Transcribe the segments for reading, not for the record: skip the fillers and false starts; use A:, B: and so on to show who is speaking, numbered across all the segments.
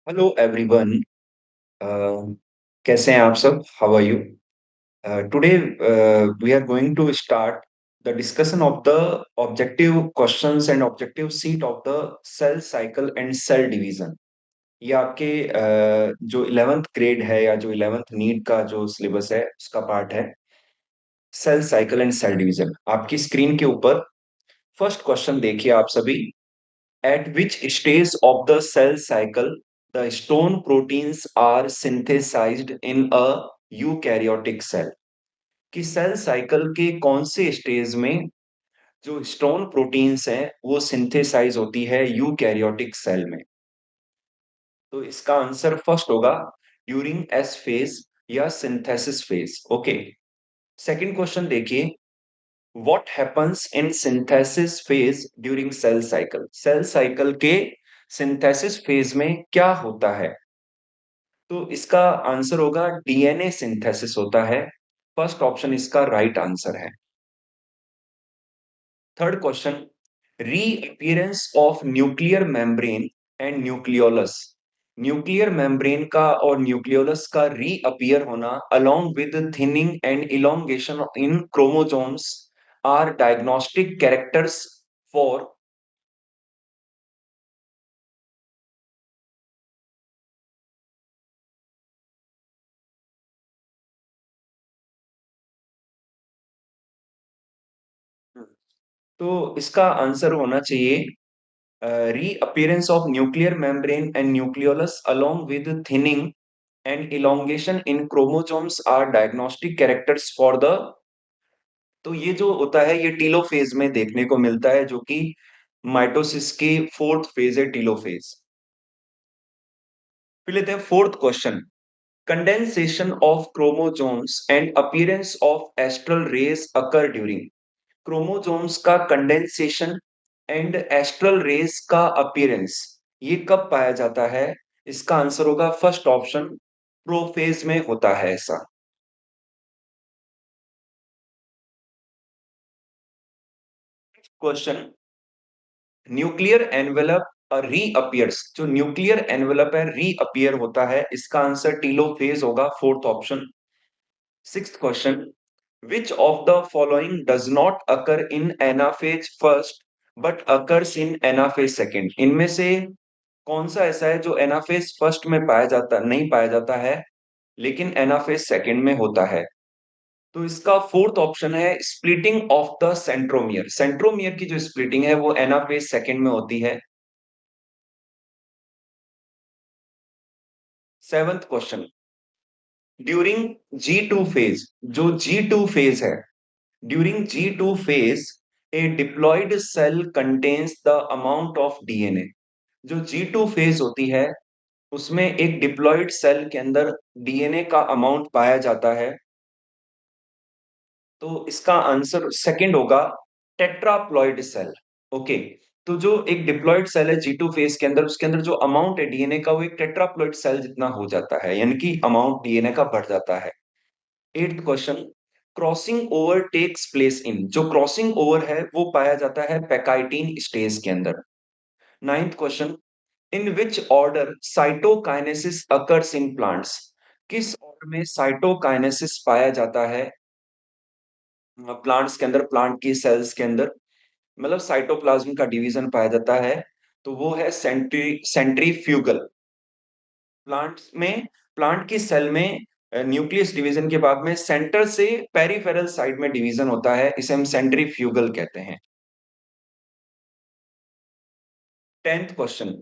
A: Hello everyone. कैसे हैं आप सब? How are you? Today we are going to start the discussion of the objective questions and objective sheet of the cell cycle and cell division. ये आपके जो 11th grade है या जो 11th नीट का जो सिलेबस है उसका पार्ट है, cell cycle and cell division. आपकी स्क्रीन के ऊपर फर्स्ट क्वेश्चन देखिए आप सभी। At which stage of the cell cycle the stone proteins are synthesized in a eukaryotic cell? कि सेल साइकिल के कौन से स्टेज में जो स्टोन प्रोटीन्स हैं वो सिंथेसाइज होती है यूकैरियोटिक सेल में? तो इसका आंसर फर्स्ट होगा ड्यूरिंग एस फेज या synthesis phase. Okay, second question देखिए। What happens in synthesis phase during cell cycle? Cell cycle के सिंथेसिस फेज में क्या होता है? तो इसका आंसर होगा डीएनए सिंथेसिस होता है। फर्स्ट ऑप्शन इसका राइट आंसर है। Third question, reappearance of nuclear membrane and nucleolus. Nuclear membrane का और न्यूक्लियोलस का रीअपीयर होना along with thinning and elongation in chromosomes are diagnostic characters for. तो इसका आंसर होना चाहिए reappearance of nuclear membrane and nucleolus along with thinning and elongation in chromosomes are diagnostic characters for the. तो ये जो होता है ये टीलोफेज में देखने को मिलता है, जो कि माइटोसिस की फोर्थ फेज है, टीलोफेज। फिर लेते हैं fourth question. Condensation of chromosomes and appearance of astral rays occur during. Chromosomes का कंडेंसेशन एंड एस्ट्रल रेज का अपीयरेंस ये कब पाया जाता है? इसका आंसर होगा फर्स्ट ऑप्शन, प्रोफेज में होता है ऐसा। Question, nuclear envelope reappears. जो न्यूक्लियर एनवेलप है रीअपियर होता है, इसका आंसर टीलोफेज होगा, fourth option. Sixth question, which of the following does not occur in anaphase first but occurs in anaphase second? इनमें से कौन सा ऐसा है जो एनाफेज फर्स्ट में पाया जाता नहीं पाया जाता है लेकिन एनाफेज सेकंड में होता है? तो इसका फोर्थ ऑप्शन है splitting of the centromere. Centromere की जो स्प्लिटिंग है वो एनाफेज सेकंड में होती है। Seventh question, during G two phase. जो जी टू फेज है, during G two phase a diploid cell contains the amount of DNA. जो जी टू फेज होती है उसमें एक डिप्लॉयड सेल के अंदर डीएनए का अमाउंट पाया जाता है। तो इसका आंसर सेकंड होगा, टेट्राप्लॉइड सेल। ओके, तो जो एक डिप्लॉयड सेल है जी टू फेज के अंदर, उसके अंदर जो अमाउंट है डीएनए का वो एक टेट्राप्लॉइड सेल जितना हो जाता है, यानी कि अमाउंट डीएनए का बढ़ जाता है। Eighth question, crossing over takes place in. जो क्रॉसिंग ओवर है वो पाया जाता है पैकाइटिन स्टेज के अंदर। Ninth question, in which order cytokinesis occurs in plants. किस ऑर्डर में साइटोकाइनेसिस पाया जाता है प्लांट्स के अंदर, प्लांट की सेल्स के अंदर? मतलब साइटोप्लाज्म का डिवीजन पाया जाता है, तो वो है सेंट्रीफ्यूगल। प्लांट्स में, प्लांट की सेल में न्यूक्लियस डिवीजन के बाद में सेंटर से पेरिफेरल साइड में डिवीजन होता है, इसे हम सेंट्रीफ्यूगल कहते हैं। Tenth question,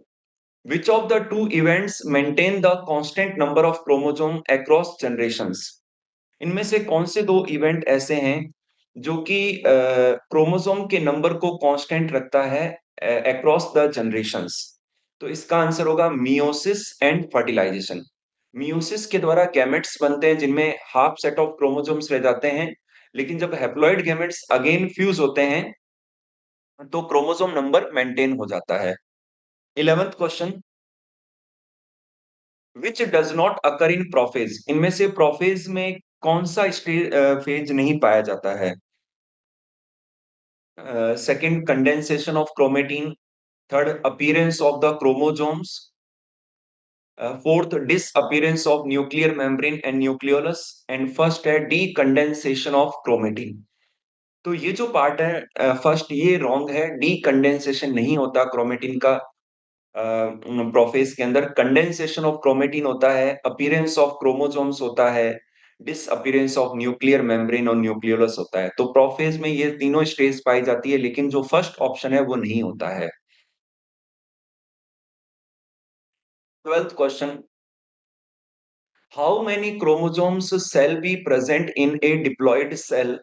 A: which of the two events maintain the constant number of chromosome across generations. इनमें से कौन से दो इवेंट ऐसे हैं जो कि क्रोमोसोम के नंबर को कांस्टेंट रखता है अक्रॉस द जनरेशंस? तो इसका आंसर होगा मियोसिस एंड फर्टिलाइजेशन। मियोसिस के द्वारा गैमेट्स बनते हैं जिनमें हाफ सेट ऑफ क्रोमोसोम्स रह जाते हैं, लेकिन जब हैप्लॉइड गैमेट्स अगेन फ्यूज होते हैं तो क्रोमोसोम नंबर मेंटेन हो जाता है। 11th question, which does not occur in prophase. इनमें से प्रोफेज में कौन सा फेज नहीं पाया जाता है? Second, condensation of chromatin. Third, appearance of the chromosomes. Fourth disappearance of nuclear membrane and nucleolus, and first है डीकंडेंसेशन ऑफ क्रोमेटिन। तो ये जो पार्ट है फर्स्ट, ये रॉन्ग है। डीकंडेंसेशन नहीं होता क्रोमेटिन का प्रोफेज के अंदर। कंडेंसेशन ऑफ क्रोमेटिन होता है, अपीयरेंस ऑफ क्रोमोसोम्स होता है, डिसअपीयरेंस ऑफ न्यूक्लियर मेम्ब्रेन और न्यूक्लियोलस होता है। तो प्रोफेज में ये तीनों स्टेज पाई जाती है, लेकिन जो फर्स्ट ऑप्शन है वो नहीं होता है। 12th question, how many chromosomes shall be present in a diploid cell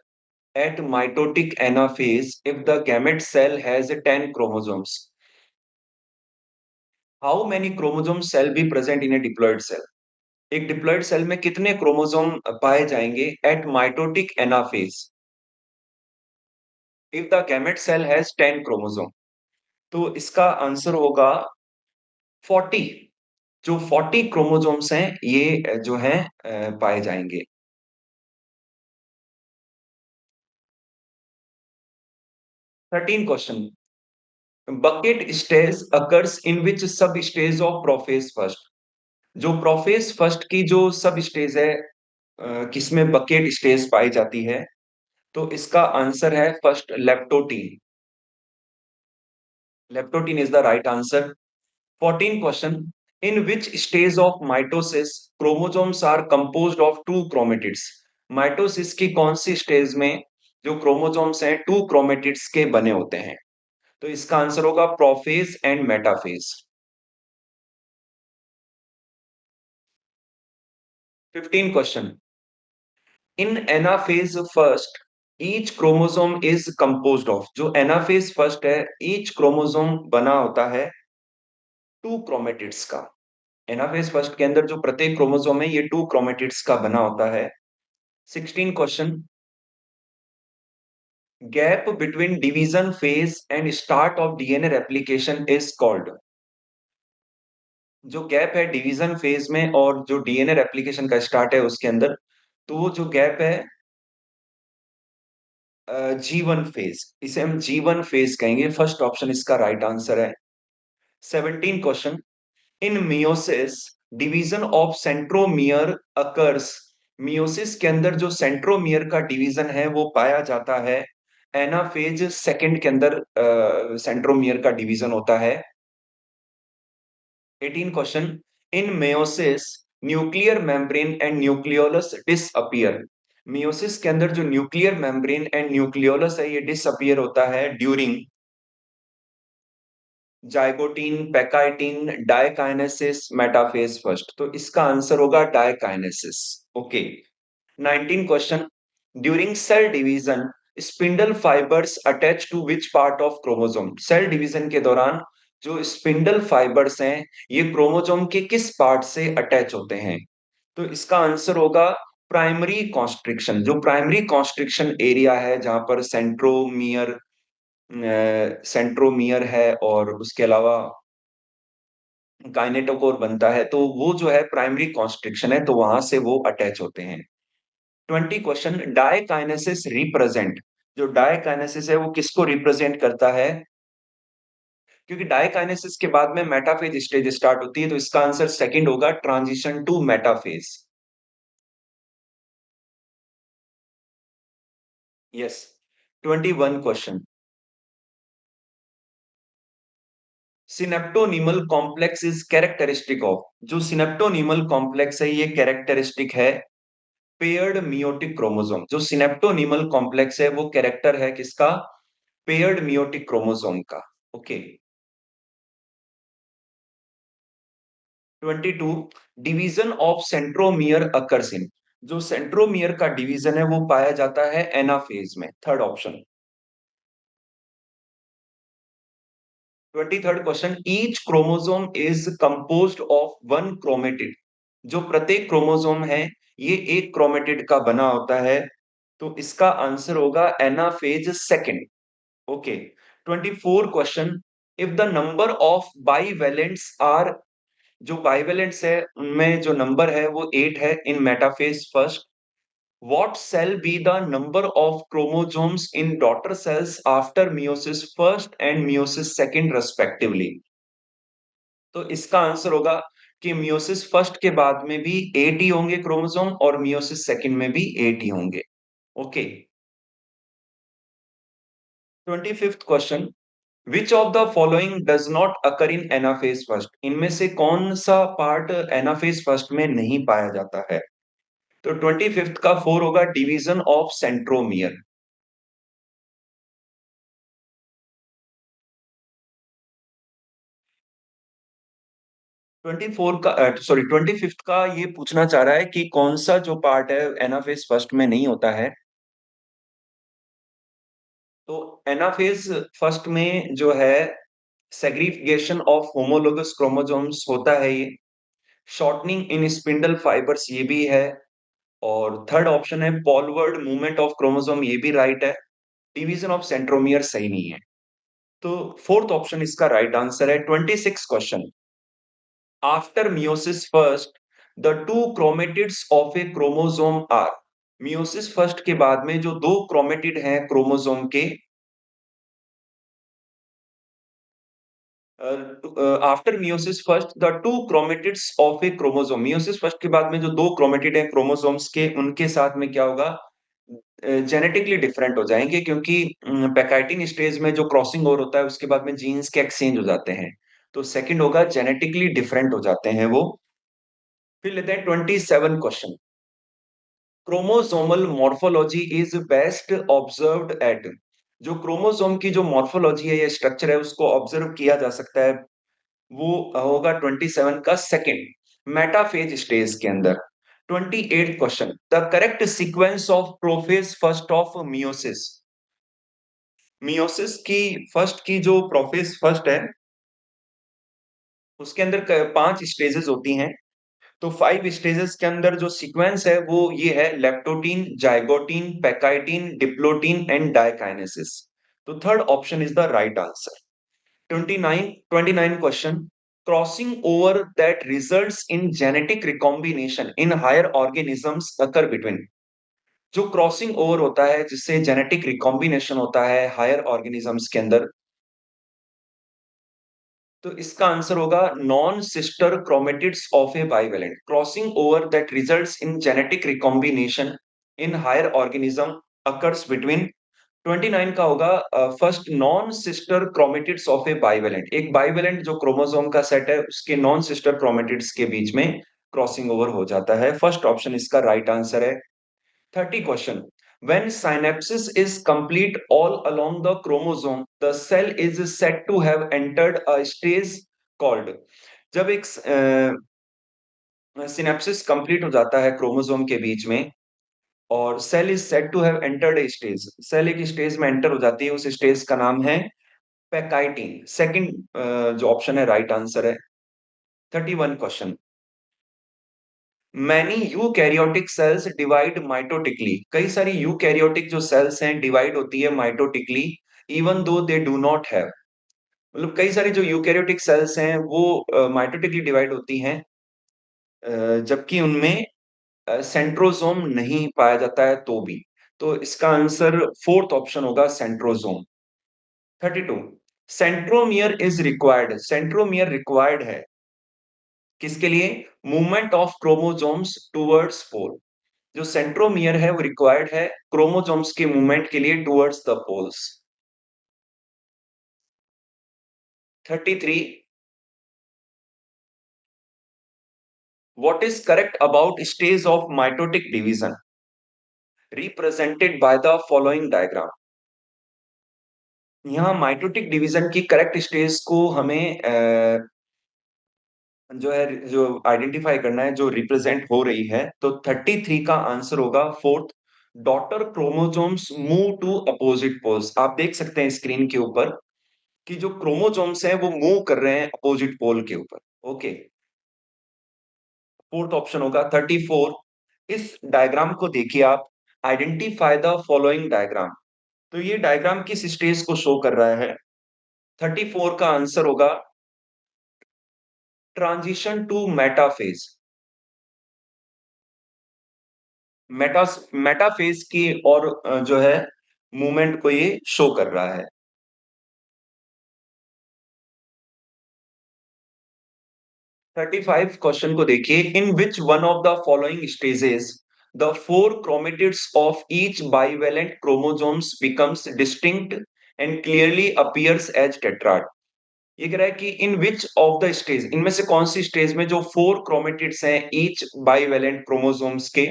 A: at mitotic anaphase if the gamete cell has 10 chromosomes? How many chromosomes shall be present in a diploid cell? एक diploid cell में कितने chromosome पाए जाएंगे at mitotic anaphase if the gamete cell has 10 chromosome? तो इसका answer होगा 40। जो 40 chromosomes हैं ये जो हैं पाए जाएंगे। 13 question, bouquet stage occurs in which sub stage of prophase first? जो प्रोफेज फर्स्ट की जो सब स्टेज है किसमें बकेट स्टेज पाई जाती है? तो इसका आंसर है first leptotene. Leptotene is the right answer. 14 question, in which stage of mitosis chromosomes are composed of two chromatids? Mitosis की कौन सी स्टेज में जो क्रोमोसोम्स हैं टू क्रोमेटिड्स के बने होते हैं? तो इसका आंसर होगा prophase and metaphase. 15 question, in anaphase first each chromosome is composed of. जो एनाफेज फर्स्ट है, ईच क्रोमोसोम बना होता है टू क्रोमेटिड्स का। एनाफेज फर्स्ट के अंदर जो प्रत्येक क्रोमोसोम है ये टू क्रोमेटिड्स का बना होता है। 16 question, gap between division phase and start of DNA replication is called. जो गैप है डिवीजन फेज में और जो डीएनए रेप्लिकेशन का स्टार्ट है उसके अंदर, तो वो जो गैप है जीवन फेज, इसे हम जीवन फेज कहेंगे। फर्स्ट ऑप्शन इसका राइट आंसर है। 17 question, in meiosis division of centromere occurs. Meiosis के अंदर जो सेंट्रोमियर का डिवीजन है वो पाया जाता है एनाफेज सेकंड के अंदर सेंट्रोमियर का डिवीजन होता है। 18 question, in meiosis nuclear membrane and nucleolus disappear. Meiosis के अंदर जो न्यूक्लियर मेम्ब्रेन एंड न्यूक्लियोलस है ये डिसअपियर होता है during zygotene, pachytene, diakinesis, metaphase first. तो इसका आंसर होगा diakinesis. Okay. 19 question, during cell division spindle fibres attach to which part of chromosome? Cell division के दौरान जो स्पिंडल फाइबर्स हैं ये क्रोमोसोम के किस पार्ट से अटैच होते हैं? तो इसका आंसर होगा प्राइमरी कॉन्स्ट्रिक्शन। जो प्राइमरी कॉन्स्ट्रिक्शन एरिया है जहां पर सेंट्रोमियर है और उसके अलावा काइनेटोकोर बनता है, तो वो जो है प्राइमरी कॉन्स्ट्रिक्शन है, तो वहां से वो अटैच होते हैं। 20 क्वेश्चन, डायकाइनेसिस रिप्रेजेंट। जो डायकाइनेसिस है वो किसको रिप्रेजेंट करता है? क्योंकि डायकाइनेसिस के बाद में मेटाफेज स्टेज स्टार्ट होती है, तो इसका आंसर सेकंड होगा, transition to metaphase. Yes. 21 question, synaptonemal complex is characteristic of. जो सिनेप्टोनीमल कॉम्प्लेक्स है ये कैरेक्टरिस्टिक है पेयर्ड मियोटिक क्रोमोसोम। जो सिनेप्टोनीमल कॉम्प्लेक्स है वो कैरेक्टर है किसका? पेयर्ड मियोटिक क्रोमोसोम का। Okay. 22, division of centromere occurs in. जो सेंट्रोमियर का डिवीजन है वो पाया जाता है एनाफेज में। Third option. 23rd question, each chromosome is composed of one chromatid. जो प्रत्येक क्रोमोसोम है ये एक क्रोमेटिड का बना होता है, तो इसका आंसर होगा anaphase second. Okay. 24 question, if the number of bivalents are. जो बाइवेलेंट्स है उनमें जो नंबर है वो 8 है in metaphase first, what shall be the number of chromosomes in daughter cells after meiosis first and meiosis second respectively? तो इसका answer होगा कि मियोसिस फर्स्ट के बाद में भी 8 ही होंगे क्रोमोसोम और मियोसिस सेकंड में भी 8 ही होंगे। Okay. 25th question, which of the following does not occur in anaphase first? इनमें से कौन सा पार्ट एनाफेज फर्स्ट में नहीं पाया जाता है? तो 25th का 4 होगा डिवीजन ऑफ सेंट्रोमियर। 24 का सॉरी 25th का ये पूछना चाह रहा है कि कौन सा जो पार्ट है एनाफेज फर्स्ट में नहीं होता है। तो एनाफेज फर्स्ट में जो है सेग्रीगेशन ऑफ होमोलोगस क्रोमोसोम्स होता है ये। शॉर्टनिंग इन स्पिंडल फाइबर्स ये भी है। और थर्ड ऑप्शन है फॉरवर्ड मूवमेंट ऑफ क्रोमोसोम, ये भी राइट है। डिवीजन ऑफ सेंट्रोमियर सही नहीं है। तो फोर्थ ऑप्शन इसका राइट आंसर है। 26 question, after meiosis first the two chromatids of a chromosome are. Meiosis first के बाद में जो दो क्रोमेटिड हैं क्रोमोसोम के, after meiosis first the two chromatids of a chromosome, meiosis first के बाद में जो दो क्रोमेटिड हैं क्रोमोसोम्स के, उनके साथ में क्या होगा, जेनेटिकली डिफरेंट हो जाएंगे, क्योंकि पैकाइटिन स्टेज में जो क्रॉसिंग ओवर होता है उसके बाद में जीन्स के एक्सचेंज हो जाते हैं। तो सेकंड होगा जेनेटिकली डिफरेंट हो जाते हैं वो। फिर लेते हैं 27 question, chromosomal morphology is best observed eight. जो क्रोमोसोम की जो मॉर्फोलॉजी है या स्ट्रक्चर है उसको ऑब्जर्व किया जा सकता है, वो होगा 27 का सेकंड मेटाफेज स्टेज के अंदर। 28 question, the correct sequence of prophase first of meiosis. Meiosis की फर्स्ट की जो प्रोफेज फर्स्ट है उसके अंदर 5 स्टेजेस होती हैं। तो 5 स्टेजेस के अंदर जो सीक्वेंस है वो ये है, leptotene, zygotene, pachytene, diplotene and diakinesis. तो third option is the right answer. 29 question, crossing over that results in genetic recombination in higher organisms occur between. जो क्रॉसिंग ओवर होता है जिससे जेनेटिक रिकॉम्बिनेशन होता है हायर ऑर्गेनिजम्स के अंदर, तो इसका आंसर होगा non sister chromatids of a bivalent, crossing over that results in genetic recombination in higher organism occurs between. 29 का होगा first non sister chromatids of a bivalent, एक बाइवेलेंट जो क्रोमोसोम का सेट है उसके नॉन सिस्टर क्रोमेटिड्स के बीच में क्रॉसिंग ओवर हो जाता है। फर्स्ट ऑप्शन इसका राइट आंसर है। 30 question, when synapsis is complete all along the chromosome the cell is said to have entered a stage called। जब एक सिनेप्सिस कंप्लीट हो जाता है क्रोमोसोम के बीच में और cell is said to have entered a stage, cell एक स्टेज में एंटर हो जाती है, उस स्टेज का नाम है पैकाइटिन। सेकंड जो ऑप्शन है राइट आंसर है। 31 question, many eukaryotic cells divide mitotically. कई सारी यूकैरियोटिक जो सेल्स हैं डिवाइड होती है mitotically, even though they do not have. मतलब कई सारी जो यूकैरियोटिक सेल्स हैं वो माइटोटिकली डिवाइड होती हैं, जबकि उनमें सेंट्रोसोम नहीं पाया जाता है तो भी। तो इसका आंसर फोर्थ ऑप्शन होगा centrosome. 32, centromere is required, centromere required है किसके लिए, मूवमेंट ऑफ क्रोमोसोम्स टुवर्ड्स पोल। जो सेंट्रोमियर है वो रिक्वायर्ड है क्रोमोसोम्स के मूवमेंट के लिए towards the poles. 33, what is correct about stage of mitotic division represented by the following diagram. यहाँ माइटोटिक डिवीजन की करेक्ट स्टेज को हमें जो है जो आइडेंटिफाई करना है जो रिप्रेजेंट हो रही है, तो 33 का आंसर होगा fourth, daughter chromosomes move to opposite poles. आप देख सकते हैं स्क्रीन के ऊपर कि जो क्रोमोसोम्स हैं वो मूव कर रहे हैं अपोजिट पोल के ऊपर। ओके। फोर्थ ऑप्शन होगा 34। इस डायग्राम को देखिए आप, आइडेंटिफाई द फॉलोइंग डायग्राम। तो ये डायग्राम किस स्टेज को शो कर रहा है? 34 का आंसर होगा ट्रांजिशन टू मेटाफेज। मेटाफेज की और जो है मूवमेंट को ये शो कर रहा है। 35 क्वेश्चन को देखिए, in which one of the following stages the four chromatids of each bivalent chromosomes becomes distinct and clearly appears as tetrad. ये कह रहा है कि in which of the stage, इनमें से कौन सी स्टेज में जो फोर क्रोमेटिड्स हैं ईच बाइवेलेंट क्रोमोसोम्स के,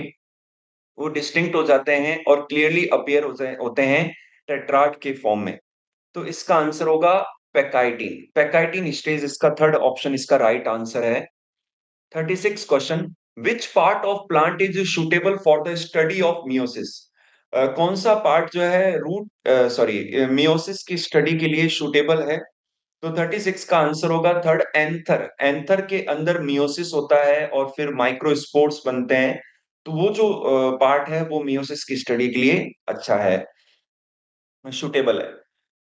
A: वो डिस्टिंक्ट हो जाते हैं और क्लियरली अपीयर होते हैं टेट्राड के फॉर्म में। तो इसका आंसर होगा पैकाइटिन। पैकाइटिन स्टेज इसका थर्ड ऑप्शन इसका राइट आंसर है। 36 question, which part of plant is suitable for the study of meiosis. कौन सा पार्ट जो है रूट सॉरी मियोसिस की स्टडी के लिए सुटेबल है। तो 36 का आंसर होगा थर्ड, एंथर। एंथर के अंदर मियोसिस होता है और फिर माइक्रोस्पोर्स बनते हैं। तो वो जो पार्ट है वो मियोसिस की स्टडी के लिए अच्छा है, सुटेबल है।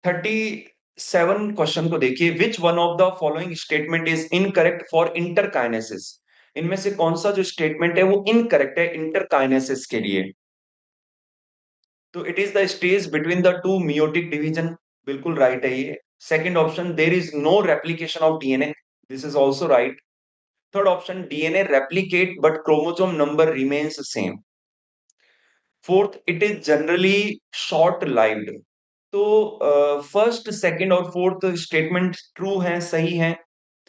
A: 37 क्वेश्चन को देखिए, विच one of the following statement is incorrect for interkinesis. इनमें से कौन सा जो स्टेटमेंट है वो इनकरेक्ट है इंटरकाइनेसिस के लिए। तो it is the stage between the two meiotic division, बिल्कुल राइट है ये। Second option, there is no replication of DNA, this is also right. Third option, DNA replicate but chromosome number remains same. Fourth, it is generally short lived. तो first, second और fourth statement true है, सही है।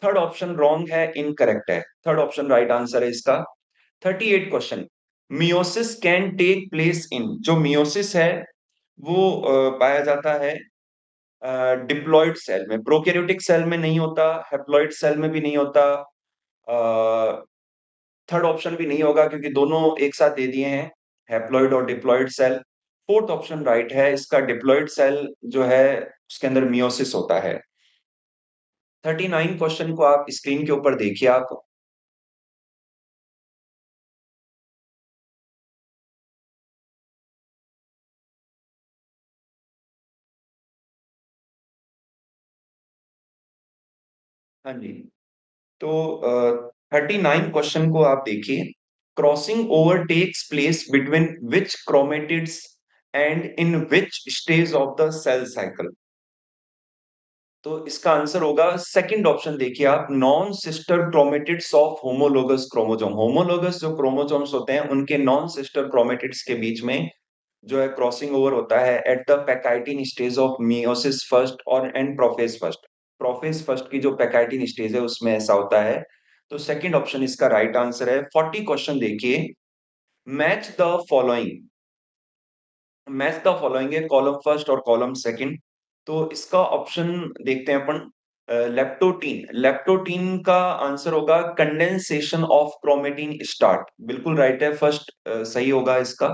A: Third option wrong है, incorrect है। Third option right answer है इसका। 38 question, meiosis can take place in, जो मियोसिस है वो पाया जाता है डिप्लॉइड सेल में, प्रोकैरियोटिक सेल में नहीं होता, हैप्लॉइड सेल में भी नहीं होता। थर्ड ऑप्शन भी नहीं होगा क्योंकि दोनों एक साथ दे दिए हैं, हैप्लॉइड और diploid cell. Fourth option right है इसका, डिप्लॉइड सेल जो है उसके अंदर मियोसिस होता है। 39 क्वेश्चन को आप स्क्रीन के ऊपर देखिए आप। हाँ जी, तो 39 क्वेश्चन को आप देखिए, crossing over takes place between which chromatids and in which stage of the cell cycle. तो इसका आंसर होगा सेकंड ऑप्शन, देखिए आप, non sister chromatids of homologous chromosome. Homologous जो क्रोमोसोम्स होते हैं उनके नॉन सिस्टर क्रोमेटिड्स के बीच में जो है क्रॉसिंग ओवर होता है at the pachytene stage of meiosis first और and prophase first. Prophase first की जो पैकाइटिन स्टेज है उसमें ऐसा होता है। तो सेकंड ऑप्शन इसका राइट आंसर है। 40 क्वेश्चन देखिए, match the following. Match the following है कॉलम फर्स्ट और कॉलम सेकंड। तो इसका ऑप्शन देखते हैं अपन। लेप्टोटीन, लेप्टोटीन का आंसर होगा कंडेंसेशन ऑफ क्रोमेटिन स्टार्ट, बिल्कुल राइट है, फर्स्ट सही होगा इसका।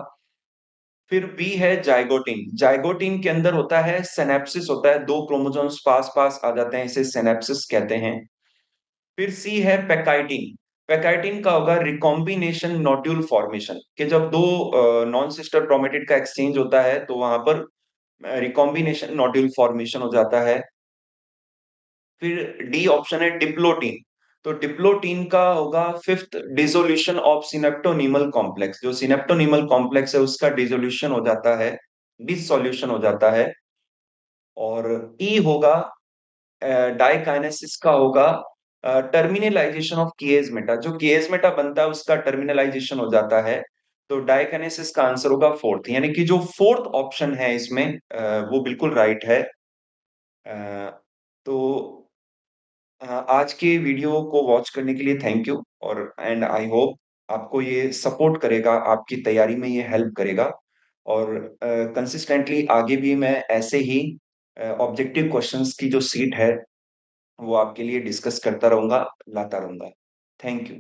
A: फिर बी है जाइगोटिन। जाइगोटिन के अंदर होता है सिनेप्सिस होता है, दो क्रोमोसोम्स पास पास आ जाते हैं, इसे सिनेप्सिस कहते हैं। फिर सी है पैकाइटिन। पैकाइटिन का होगा रिकॉम्बिनेशन नोड्यूल फॉर्मेशन, कि जब दो नॉन सिस्टर क्रोमेटिड का एक्सचेंज होता है तो वहां पर रिकॉम्बिनेशन नोड्यूल फॉर्मेशन हो जाता है। फिर डी ऑप्शन है डिप्लोटीन। तो डिप्लोटीन का होगा फिफ्थ, डिसोल्यूशन ऑफ सिनेप्टोनीमल कॉम्प्लेक्स। जो सिनेप्टोनीमल कॉम्प्लेक्स है उसका डिसोल्यूशन हो जाता है, डिसोल्यूशन हो जाता है। और ई होगा डाइकाइनेसिस का होगा टर्मिनलाइजेशन ऑफ केएस मेटा। जो केएस मेटा बनता है उसका टर्मिनलाइजेशन हो जाता है। तो डाइकाइनेसिस का आंसर होगा फोर्थ, यानी कि जो फोर्थ ऑप्शन है इसमें वो बिल्कुल राइट है। तो आज के वीडियो को वॉच करने के लिए थैंक यू, और एंड आई होप आपको ये सपोर्ट करेगा, आपकी तैयारी में ये हेल्प करेगा। और कंसिस्टेंटली आगे भी मैं ऐसे ही ऑब्जेक्टिव क्वेश्चंस की जो सीट है वो आपके लिए डिस्कस करता रहूंगा, लाता रहूंगा। Thank you.